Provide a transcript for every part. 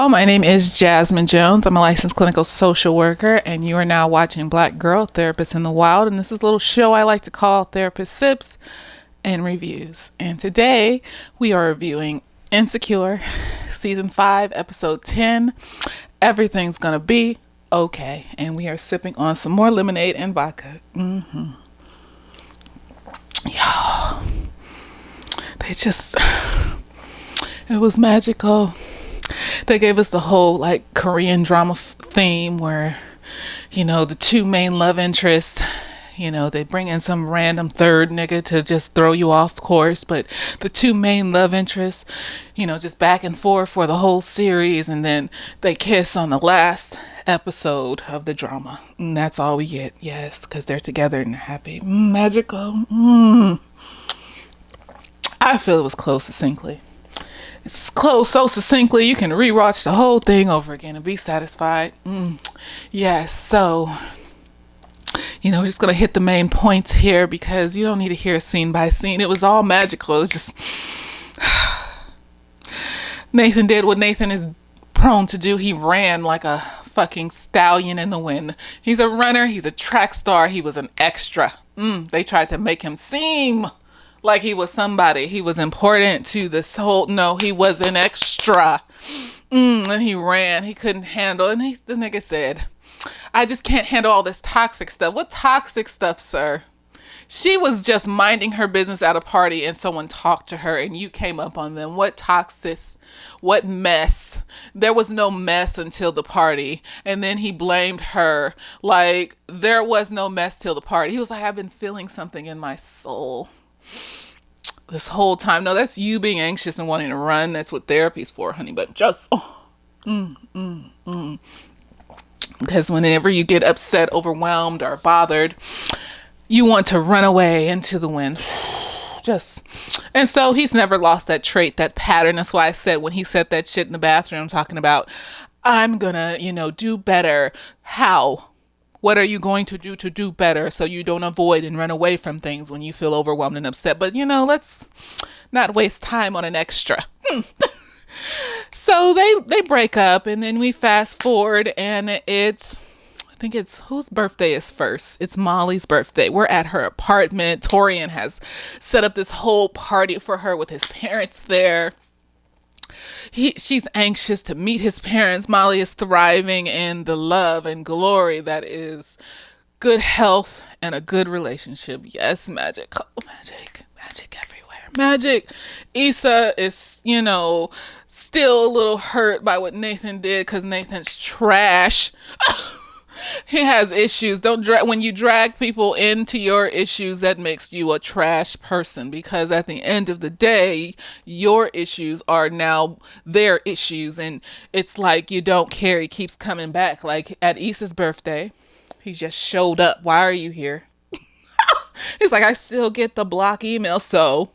Hello, my name is Jasmine Jones. I'm a licensed clinical social worker, and you are now watching Black Girl Therapists in the Wild. And this is a little show I like to call Therapist Sips and Reviews. And today we are reviewing Insecure, Season 5, Episode 10. Everything's gonna be okay. And we are sipping on some more lemonade and vodka. Yo, they just, it was magical. They gave us the whole like Korean drama theme where, the two main love interests, they bring in some random third nigga to just throw you off course, but the two main love interests, just back and forth for the whole series, and then they kiss on the last episode of the drama. And that's all we get, yes, because they're together and they're happy. Magical. I feel it was close succinctly. It's closed so succinctly you can rewatch the whole thing over again and be satisfied. Yes, so we're just gonna hit the main points here because you don't need to hear scene by scene. It was all magical. It's just Nathan did what Nathan is prone to do. He ran like a fucking stallion in the wind. He's a runner. He's a track star. He was an extra. They tried to make him seem like he was somebody. He was important to this whole. No, he was an extra. And he ran. He couldn't handle. And the nigga said, "I just can't handle all this toxic stuff." What toxic stuff, sir? She was just minding her business at a party and someone talked to her and you came up on them. What toxic? What mess? There was no mess until the party. And then he blamed her like there was no mess till the party. He was like, "I've been feeling something in my soul this whole time." No, that's you being anxious and wanting to run. That's what therapy's for, honey. But just because whenever you get upset, overwhelmed, or bothered, you want to run away into the wind. And so he's never lost that trait, that pattern. That's why I said when he said that shit in the bathroom, talking about, "I'm gonna, do better." How? What are you going to do better so you don't avoid and run away from things when you feel overwhelmed and upset? But, let's not waste time on an extra. So they break up, and then we fast forward, and I think it's whose birthday is first? It's Molly's birthday. We're at her apartment. Torian has set up this whole party for her with his parents there. She's anxious to meet his parents. Molly is thriving in the love and glory that is good health and a good relationship. Yes, magic. Oh, magic everywhere. Magic. Issa is, still a little hurt by what Nathan did because Nathan's trash. He has issues. When you drag people into your issues, that makes you a trash person, because at the end of the day, your issues are now their issues, and it's like you don't care. He keeps coming back. Like at Issa's birthday, he just showed up. "Why are you here?" He's like, "I still get the block email, so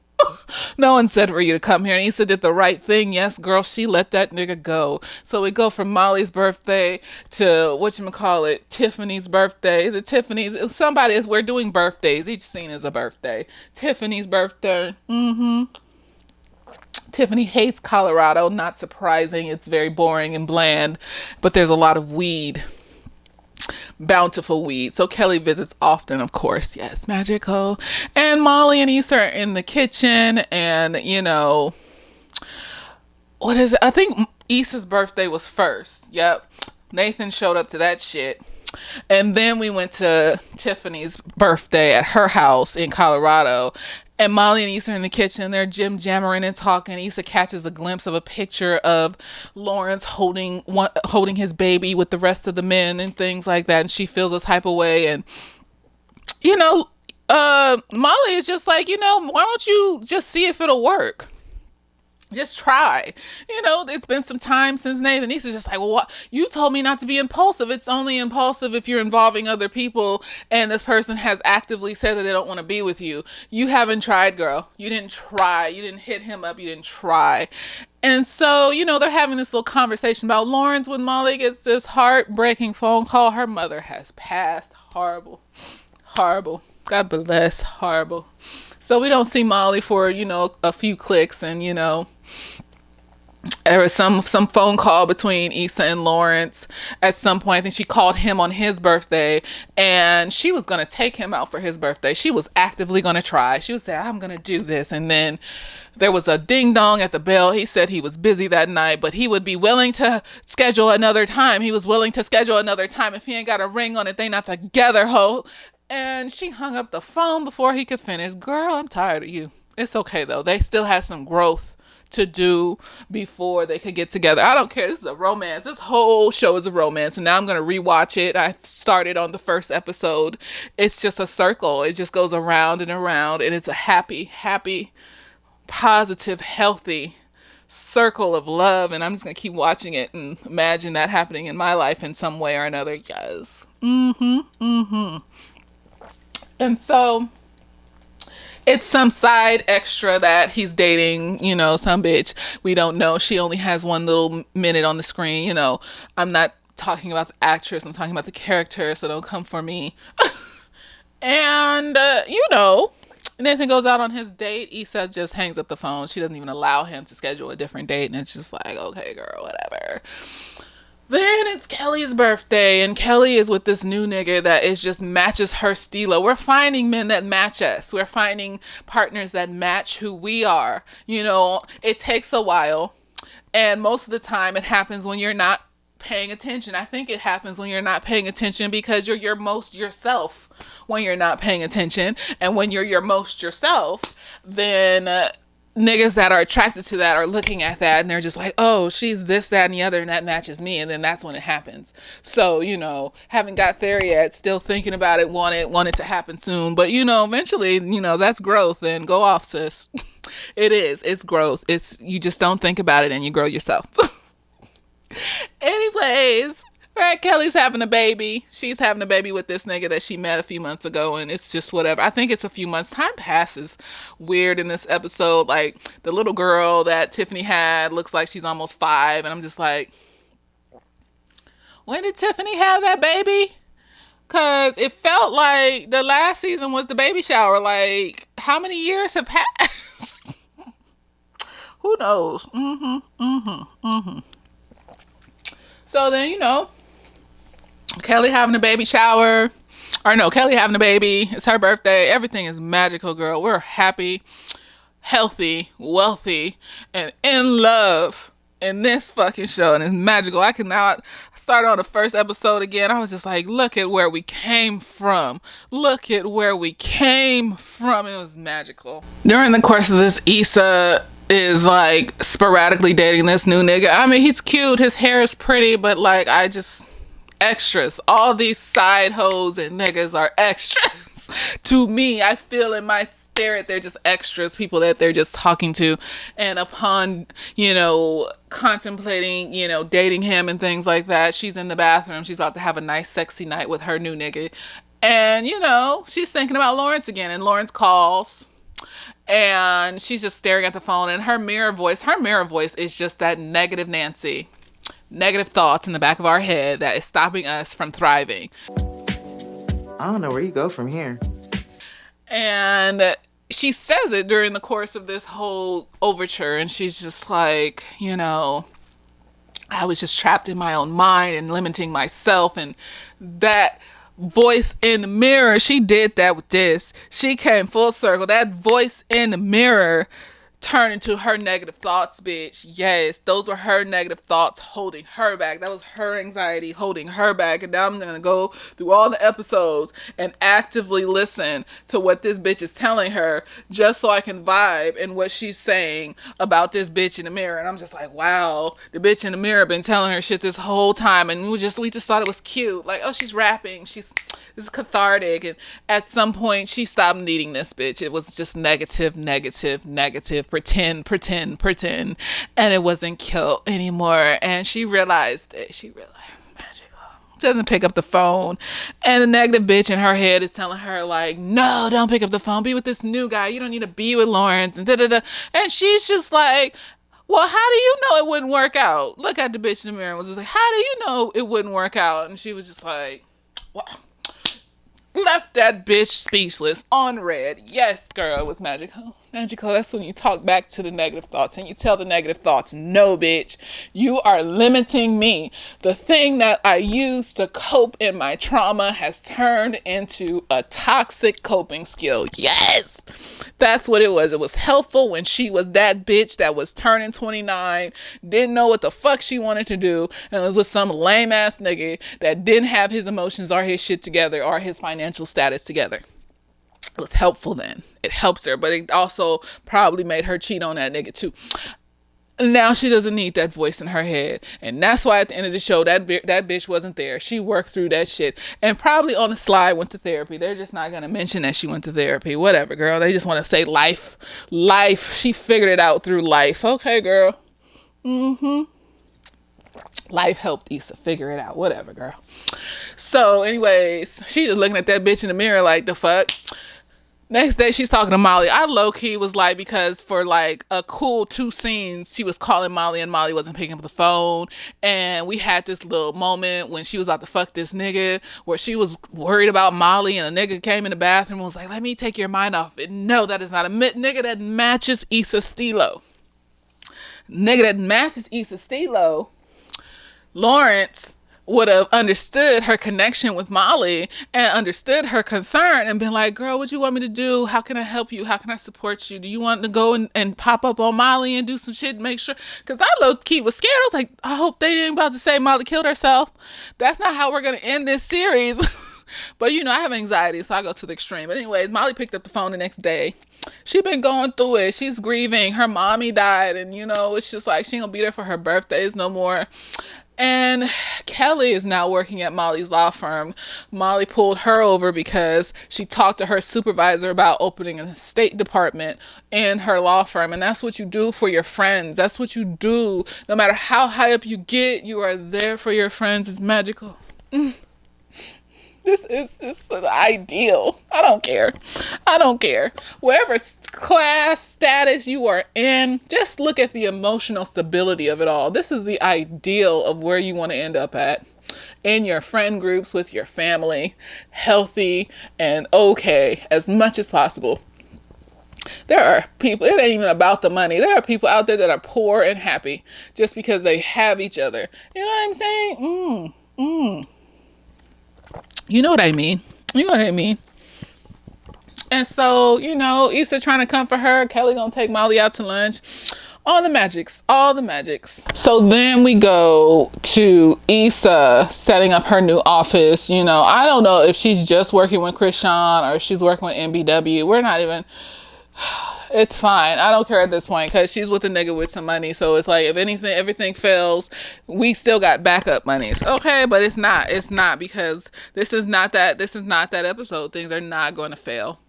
no one said for you to come here." And Issa did the right thing. Yes, girl, she let that nigga go. So we go from Molly's birthday to Tiffany's birthday. Is it Tiffany's? We're doing birthdays. Each scene is a birthday. Tiffany's birthday. Tiffany hates Colorado. Not surprising. It's very boring and bland, but there's a lot of weed. Bountiful weed. So Kelly visits often, of course. Yes, magical. And Molly and Issa are in the kitchen, and what is it? I think Issa's birthday was first. Yep. Nathan showed up to that shit. And then we went to Tiffany's birthday at her house in Colorado. And Molly and Issa are in the kitchen. They're jammering and talking. Issa catches a glimpse of a picture of Lawrence holding his baby with the rest of the men and things like that. And she feels this type of way. And, Molly is just like, why don't you just see if it'll work? Just try. It's been some time since Nathan. Issa's just like, "Well, what? You told me not to be impulsive. It's only impulsive if you're involving other people and this person has actively said that they don't want to be with you. You haven't tried, girl. You didn't try. You didn't hit him up. You didn't try." And so, they're having this little conversation about Lawrence when Molly gets this heartbreaking phone call. Her mother has passed. Horrible. Horrible. God bless. Horrible. So we don't see Molly for, a few clicks, and, There was some phone call between Issa and Lawrence at some point. I think she called him on his birthday, and she was gonna take him out for his birthday. She was actively gonna try. She was saying, "I'm gonna do this," and then there was a ding dong at the bell. He said he was busy that night, but he would be willing to schedule another time. He was willing to schedule another time if he ain't got a ring on it. They not together, ho. And she hung up the phone before he could finish. Girl, I'm tired of you. It's okay though. They still had some growth to do before they could get together. I don't care. This is a romance. This whole show is a romance. And now I'm going to rewatch it. I started on the first episode. It's just a circle. It just goes around and around. And it's a happy, happy, positive, healthy circle of love. And I'm just going to keep watching it and imagine that happening in my life in some way or another. Yes. And so it's some side extra that he's dating, some bitch. We don't know. She only has one little minute on the screen. I'm not talking about the actress. I'm talking about the character. So don't come for me. And, Nathan goes out on his date. Issa just hangs up the phone. She doesn't even allow him to schedule a different date. And it's just like, okay, girl, whatever. Then it's Kelly's birthday, and Kelly is with this new nigga that is just matches her stilo. We're finding men that match us. We're finding partners that match who we are. It takes a while, and most of the time it happens when you're not paying attention. I think it happens when you're not paying attention because you're your most yourself when you're not paying attention. And when you're your most yourself, then niggas that are attracted to that are looking at that and they're just like, oh, she's this, that, and the other, and that matches me. And then that's when it happens. So, haven't got there yet, still thinking about it, want it to happen soon. But, eventually, that's growth, and go off, sis. It's growth. You just don't think about it and you grow yourself. Anyways, right, Kelly's having a baby. She's having a baby with this nigga that she met a few months ago, and it's just whatever. I think it's a few months. Time passes weird in this episode. Like, the little girl that Tiffany had looks like she's almost 5, and I'm just like, when did Tiffany have that baby? Because it felt like the last season was the baby shower. Like, how many years have passed? Who knows? So then, Kelly having a baby shower. Or no, Kelly having a baby. It's her birthday. Everything is magical, girl. We're happy, healthy, wealthy, and in love in this fucking show. And it's magical. I can now start on the first episode again. I was just like, look at where we came from. Look at where we came from. It was magical. During the course of this, Issa is like sporadically dating this new nigga. I mean, he's cute, his hair is pretty, but like, extras. All these side hoes and niggas are extras to me. I feel in my spirit they're just extras, people that they're just talking to. And upon, contemplating, dating him and things like that, she's in the bathroom. She's about to have a nice sexy night with her new nigga. And, she's thinking about Lawrence again. And Lawrence calls. And she's just staring at the phone, and her mirror voice is just that negative Nancy. Negative thoughts in the back of our head that is stopping us from thriving. I don't know where you go from here. And she says it during the course of this whole overture, and she's just like, I was just trapped in my own mind and limiting myself, and that voice in the mirror, she did that with this. She came full circle. That voice in the mirror turned into her negative thoughts, bitch. Yes, those were her negative thoughts holding her back. That was her anxiety holding her back. And now I'm going to go through all the episodes and actively listen to what this bitch is telling her just so I can vibe and what she's saying about this bitch in the mirror. And I'm just like, wow, the bitch in the mirror been telling her shit this whole time. And we just thought it was cute. Like, oh, she's rapping. This is cathartic. And at some point she stopped needing this bitch. It was just negative, pretend, and it wasn't cute anymore. And she realized magical. Doesn't pick up the phone, and the negative bitch in her head is telling her like, no, don't pick up the phone, be with this new guy, you don't need to be with Lawrence, and and she's just like, well, how do you know it wouldn't work out? Look at the bitch in the mirror and was just like, how do you know it wouldn't work out? And she was just like, well, left that bitch speechless on red. Yes, girl, it was magical. Magical, that's when you talk back to the negative thoughts and you tell the negative thoughts, no, bitch, you are limiting me. The thing that I used to cope in my trauma has turned into a toxic coping skill. Yes, that's what it was. It was helpful when she was that bitch that was turning 29, didn't know what the fuck she wanted to do, and was with some lame ass nigga that didn't have his emotions or his shit together or his financial status together. It was helpful then. It helped her, but it also probably made her cheat on that nigga too. Now she doesn't need that voice in her head, and that's why at the end of the show that bitch wasn't there. She worked through that shit, and probably on the slide went to therapy. They're just not gonna mention that she went to therapy. Whatever, girl. They just want to say life. She figured it out through life. Okay, girl. Life helped Issa figure it out. Whatever, girl. So, anyways, she just looking at that bitch in the mirror like, the fuck. Next day, she's talking to Molly. I low-key was like, because for like a cool 2 scenes, she was calling Molly and Molly wasn't picking up the phone. And we had this little moment when she was about to fuck this nigga where she was worried about Molly and the nigga came in the bathroom and was like, let me take your mind off it. No, that is not a nigga that matches Issa Stilo. Nigga that matches Issa Stilo, Lawrence would have understood her connection with Molly and understood her concern and been like, girl, what you want me to do? How can I help you? How can I support you? Do you want to go and pop up on Molly and do some shit and make sure? Because I low-key was scared. I was like, I hope they ain't about to say Molly killed herself. That's not how we're going to end this series. But, you know, I have anxiety, so I go to the extreme. But anyways, Molly picked up the phone the next day. She been going through it. She's grieving. Her mommy died. And, you know, it's just like she ain't gonna be there for her birthdays no more. And Kelly is now working at Molly's law firm. Molly pulled her over because she talked to her supervisor about opening a state department in her law firm. And that's what you do for your friends. That's what you do. No matter how high up you get, you are there for your friends. It's magical. This is just the ideal. I don't care. Whatever class, status you are in, just look at the emotional stability of it all. This is the ideal of where you want to end up at. In your friend groups, with your family, healthy and okay as much as possible. There are people, it ain't even about the money. There are people out there that are poor and happy just because they have each other. You know what I'm saying? You know what I mean? And so, you know, Issa trying to comfort her. Kelly gonna take Molly out to lunch. All the magics. So then we go to Issa setting up her new office. You know, I don't know if she's just working with Krishan or if she's working with MBW. We're not even... It's fine. I don't care at this point because she's with a nigga with some money. So it's like, if anything, everything fails, we still got backup monies. Okay, but it's not because this is not that episode. Things are not going to fail.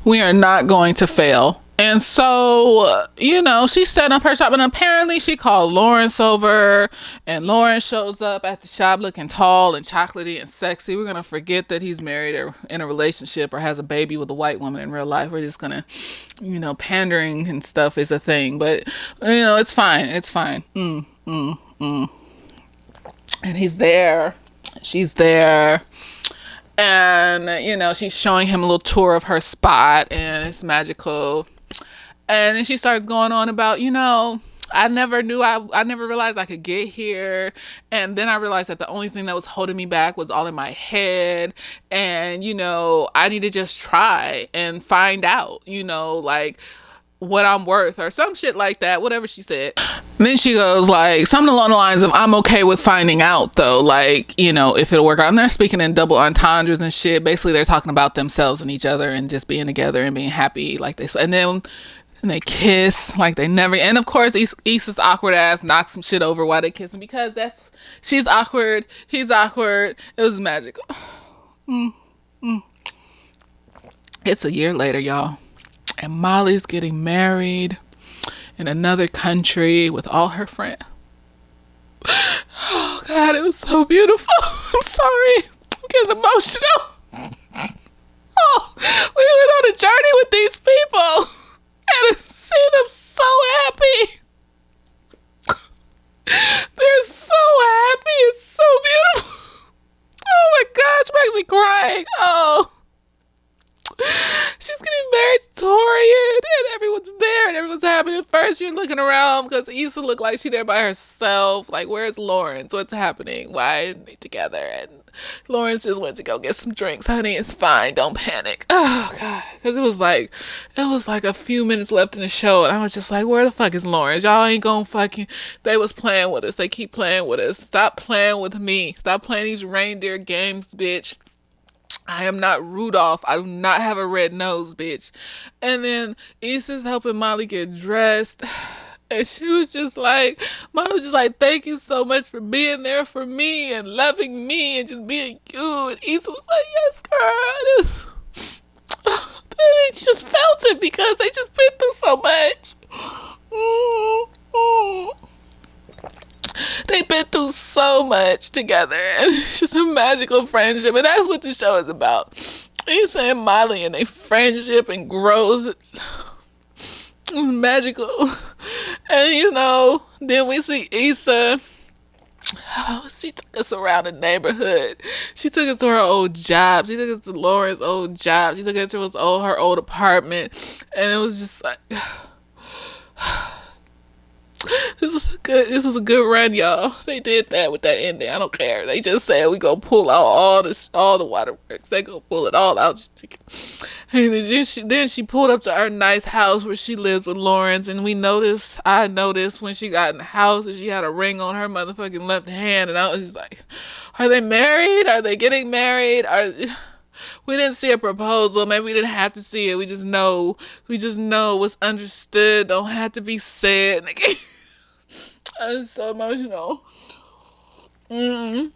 We are not going to fail. And so, you know, she set up her shop, and apparently she called Lawrence over, and Lawrence shows up at the shop looking tall and chocolatey and sexy. We're going to forget that he's married or in a relationship or has a baby with a white woman in real life. We're just going to, you know, pandering and stuff is a thing, but, you know, it's fine. And he's there. She's there. And, you know, she's showing him a little tour of her spot, and it's magical. And then she starts going on about, you know, I never realized I could get here. And then I realized that the only thing that was holding me back was all in my head. And, you know, I need to just try and find out, you know, like what I'm worth or some shit like that, whatever she said. Then she goes like something along the lines of, I'm okay with finding out though, like, you know, if it'll work out. And they're speaking in double entendres and shit. Basically they're talking about themselves and each other and just being together and being happy like this. And then they kiss like they never. And of course Issa's awkward ass knocks some shit over while they kissing because she's awkward, he's awkward. It was magical. It's a year later, y'all, and Molly's getting married in another country with all her friends. Oh God, it was so beautiful. I'm sorry, I'm getting emotional. Oh, we went on a journey with these people and to see them so happy. They're so happy. It's so beautiful. Oh my gosh, I'm actually crying. Oh, She's getting married to Torian, and everyone's there, and everyone's happy. At first, you're looking around because Issa looked like she's there by herself. Like, where's Lawrence? What's happening? Why aren't they together? And Lawrence just went to go get some drinks. Honey, it's fine. Don't panic. Oh God, because it was like a few minutes left in the show, and I was just like, where the fuck is Lawrence? Y'all ain't gonna fucking. They was playing with us. They keep playing with us. Stop playing with me. Stop playing these reindeer games, bitch. I am not Rudolph. I do not have a red nose, bitch. And then Issa's helping Molly get dressed. And she was just like, Molly was just like, thank you so much for being there for me and loving me and just being you. And Issa was like, yes, girl. They just felt it because they just been through so much. They've been through so much together, and it's just a magical friendship, and that's what the show is about. Issa and Molly and their friendship and growth. It's magical. And then we see Issa. Oh, she took us around the neighborhood. She took us to her old job. She took us to Lauren's old job. She took us to her old apartment, and it was just like. This was a good run, y'all. They did that with that ending. I don't care. They just said we go pull out all the waterworks. They go pull it all out. And then she pulled up to our nice house where she lives with Lawrence, and I noticed when she got in the house that she had a ring on her motherfucking left hand, and I was just like, are they married? Are they getting married? We didn't see a proposal. Maybe we didn't have to see it. We just know what's understood. Don't have to be said. I was so emotional. Mm.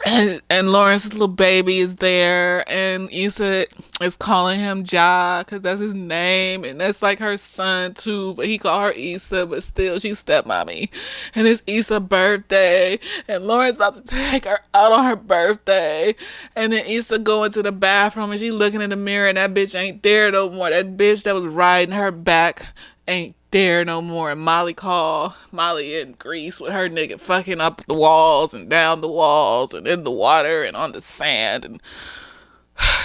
And Lawrence's little baby is there, and Issa is calling him Ja because that's his name, and that's like her son too, but he called her Issa, but still she's stepmommy. And it's Issa's birthday, and Lawrence about to take her out on her birthday, and then Issa going to the bathroom, and she looking in the mirror, and that bitch ain't there no more. That bitch that was riding her back ain't there no more. And Molly in Greece with her nigga fucking up the walls and down the walls and in the water and on the sand, and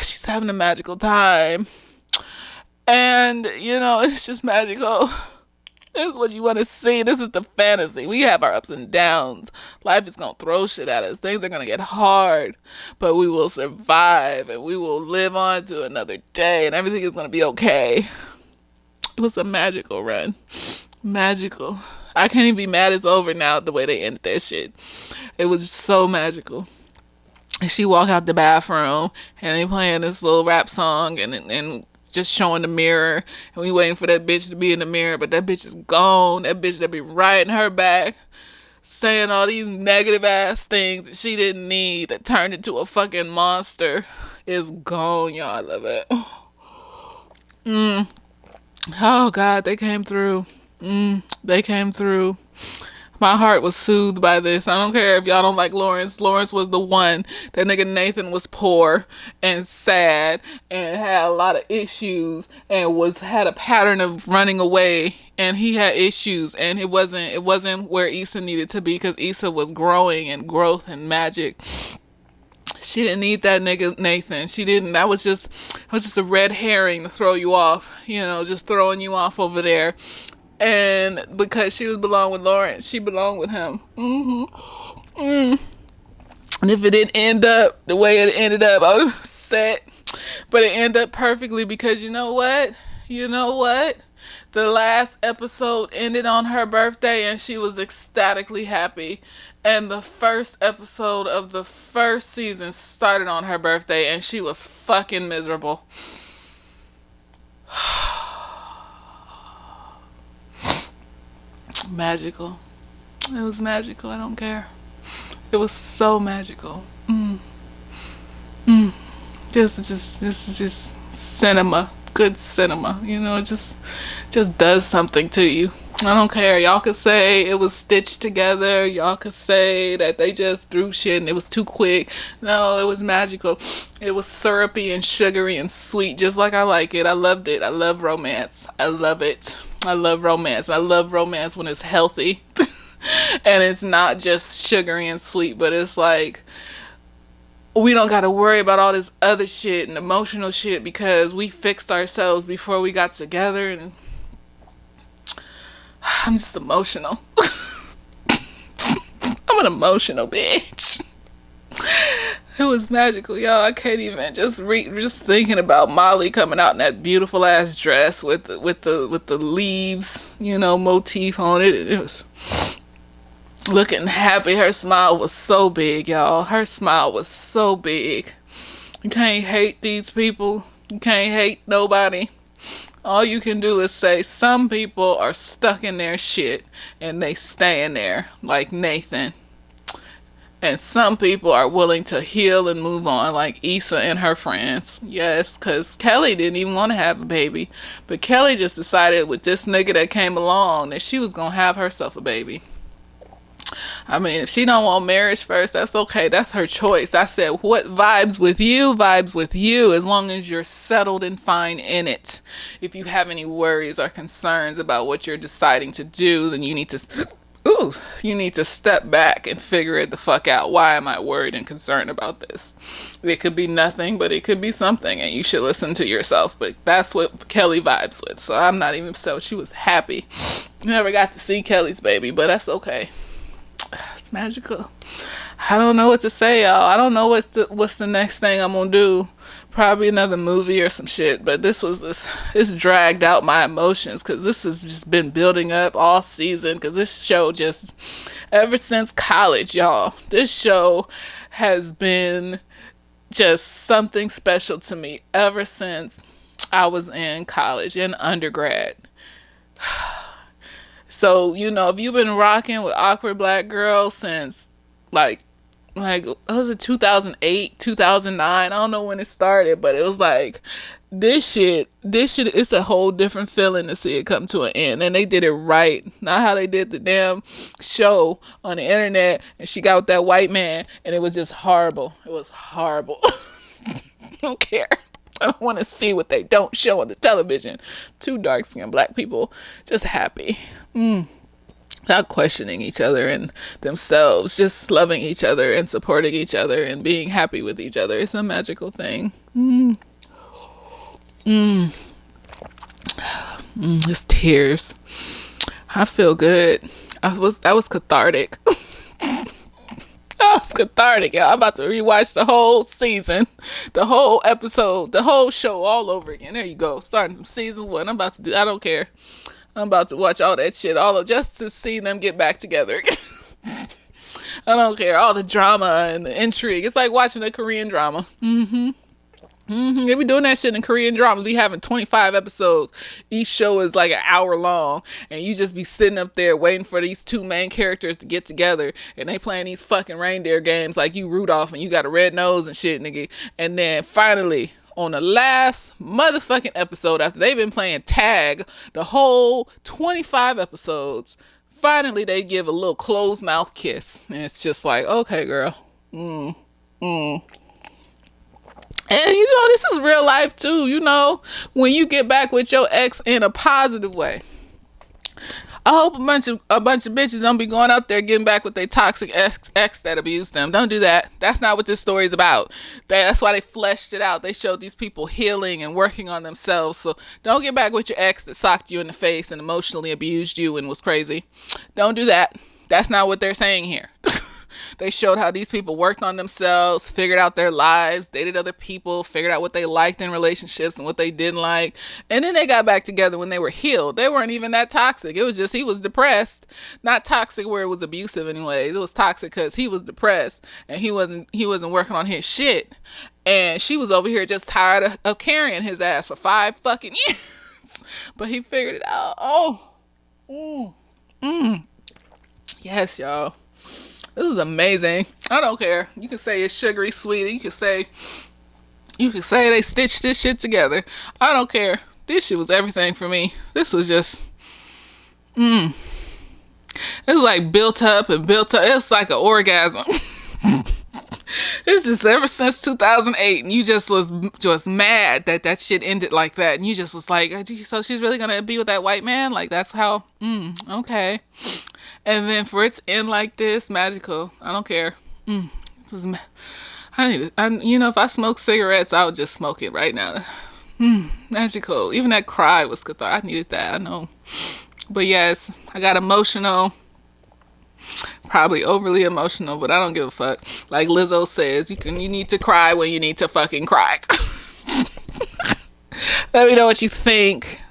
she's having a magical time. And it's just magical. This is what you want to see. This is the fantasy. We have our ups and downs. Life is gonna throw shit at us. Things are gonna get hard, but we will survive, and we will live on to another day, and everything is gonna be okay. It was a magical run. Magical. I can't even be mad it's over now the way they ended that shit. It was so magical. And she walked out the bathroom, and they playing this little rap song, and just showing the mirror, and we waiting for that bitch to be in the mirror, but that bitch is gone. That bitch that be riding her back, saying all these negative ass things that she didn't need, that turned into a fucking monster, is gone, y'all. I love it. Oh God, they came through. They came through. My heart was soothed by this. I don't care if y'all don't like Lawrence. Lawrence was the one. That nigga Nathan was poor and sad and had a lot of issues and had a pattern of running away, and he had issues, and it wasn't where Issa needed to be, because Issa was growing and growth and magic. She didn't need that nigga Nathan. She didn't. That was just a red herring to throw you off. Just throwing you off over there. And because she was belonged with Lawrence, she belonged with him. And if it didn't end up the way it ended up, I would have said, but it ended up perfectly, because you know what? The last episode ended on her birthday, and she was ecstatically happy. And the first episode of the first season started on her birthday, and she was fucking miserable. Magical. It was magical. I don't care. It was so magical. This is just cinema. Good cinema. It just does something to you. I don't care. Y'all could say it was stitched together. Y'all could say that they just threw shit and it was too quick. No, it was magical. It was syrupy and sugary and sweet, just like I like it. I loved it. I love romance. I love it. I love romance. I love romance when it's healthy. And it's not just sugary and sweet, but it's like we don't got to worry about all this other shit and emotional shit because we fixed ourselves before we got together. And I'm just emotional. I'm an emotional bitch. It was magical, y'all. I can't even just thinking about Molly coming out in that beautiful ass dress with the leaves, motif on it. It was looking happy. Her smile was so big, y'all. Her smile was so big. You can't hate these people. You can't hate nobody. All you can do is say some people are stuck in their shit and they stay in there, like Nathan. And some people are willing to heal and move on, like Issa and her friends. Yes, because Kelly didn't even want to have a baby. But Kelly just decided with this nigga that came along that she was going to have herself a baby. I mean, if she don't want marriage first, that's okay. That's her choice. I said, what vibes with you, vibes with you, as long as you're settled and fine in it. If you have any worries or concerns about what you're deciding to do, then you need to step back and figure it the fuck out. Why am I worried and concerned about this? It could be nothing, but it could be something, and you should listen to yourself. But that's what Kelly vibes with. So I'm not even so. She was happy. Never got to see Kelly's baby, but that's okay. It's magical. I don't know what to say, y'all. I don't know what's the next thing I'm gonna do. Probably another movie or some shit. But it's dragged out my emotions because this has just been building up all season. Because this show ever since college, y'all, this show has been just something special to me ever since I was in college, in undergrad. So, if you've been rocking with Awkward Black Girl since like was it 2008, 2009? I don't know when it started, but it was like this shit, it's a whole different feeling to see it come to an end. And they did it right. Not how they did the damn show on the internet and she got with that white man and it was just horrible. It was horrible. I don't care. I don't want to see what they don't show on the television. Two dark-skinned black people just happy. Not questioning each other and themselves, just loving each other and supporting each other and being happy with each other. It's a magical thing. Just tears. I feel good. That was cathartic. That was cathartic, y'all. I'm about to rewatch the whole season, the whole episode, the whole show all over again. There you go. Starting from season 1. I don't care. I'm about to watch all that shit just to see them get back together. I don't care. All the drama and the intrigue. It's like watching a Korean drama. They be doing that shit in Korean dramas. Be having 25 episodes. Each show is like an hour long. And you just be sitting up there waiting for these two main characters to get together. And they playing these fucking reindeer games like you Rudolph and you got a red nose and shit, nigga. And then finally, on the last motherfucking episode, after they've been playing tag the whole 25 episodes, finally they give a little closed mouth kiss. And it's just like, okay, girl. And this is real life too, when you get back with your ex in a positive way. I hope a bunch of bitches don't be going out there getting back with their toxic ex that abused them. Don't do that. That's not what this story is about. That's why they fleshed it out. They showed these people healing and working on themselves. So don't get back with your ex that socked you in the face and emotionally abused you and was crazy. Don't do that. That's not what they're saying here. They showed how these people worked on themselves, figured out their lives, dated other people, figured out what they liked in relationships and what they didn't like. And then they got back together when they were healed. They weren't even that toxic. It was just he was depressed. Not toxic where it was abusive anyways. It was toxic because he was depressed and he wasn't working on his shit. And she was over here just tired of carrying his ass for 5 fucking years. But he figured it out. Yes, y'all. This is amazing. I don't care. You can say it's sugary sweet. You can say they stitched this shit together. I don't care. This shit was everything for me. This was just, it was like built up and built up. It was like an orgasm. It's just ever since 2008, and you just was mad that shit ended like that, and you just was like, so she's really gonna be with that white man? Like that's how? Okay. And then for it to end like this, magical. I don't care. if I smoke cigarettes, I would just smoke it right now. Magical. Even that cry was cathartic. I needed that. I know. But yes, I got emotional. Probably overly emotional, but I don't give a fuck. Like Lizzo says, you need to cry when you need to fucking cry. Let me know what you think.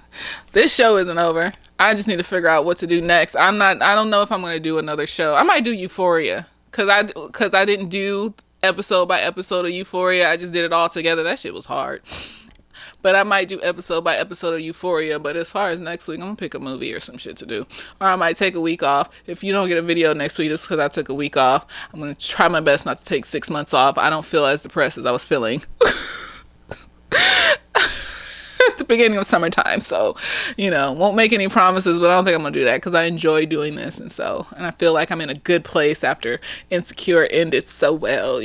This show isn't over. I just need to figure out what to do next. I don't know if I'm going to do another show. I might do Euphoria cuz I didn't do episode by episode of Euphoria. I just did it all together. That shit was hard. But I might do episode by episode of Euphoria. But as far as next week, I'm going to pick a movie or some shit to do. Or I might take a week off. If you don't get a video next week, it's because I took a week off. I'm going to try my best not to take 6 months off. I don't feel as depressed as I was feeling at the beginning of summertime. So, won't make any promises, but I don't think I'm going to do that because I enjoy doing this. And I feel like I'm in a good place after Insecure ended so well,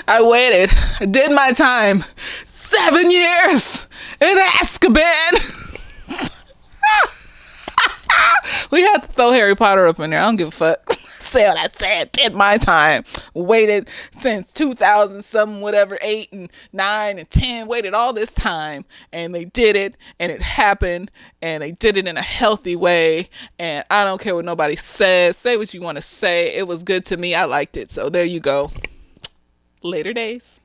I waited. I did my time. 7 years in Azkaban. We had to throw Harry Potter up in there. I don't give a fuck. Say what I said. Did my time. Waited since 2000 something, whatever, 8 and 9 and 10. Waited all this time. And they did it. And it happened. And they did it in a healthy way. And I don't care what nobody says. Say what you want to say. It was good to me. I liked it. So there you go. Later days.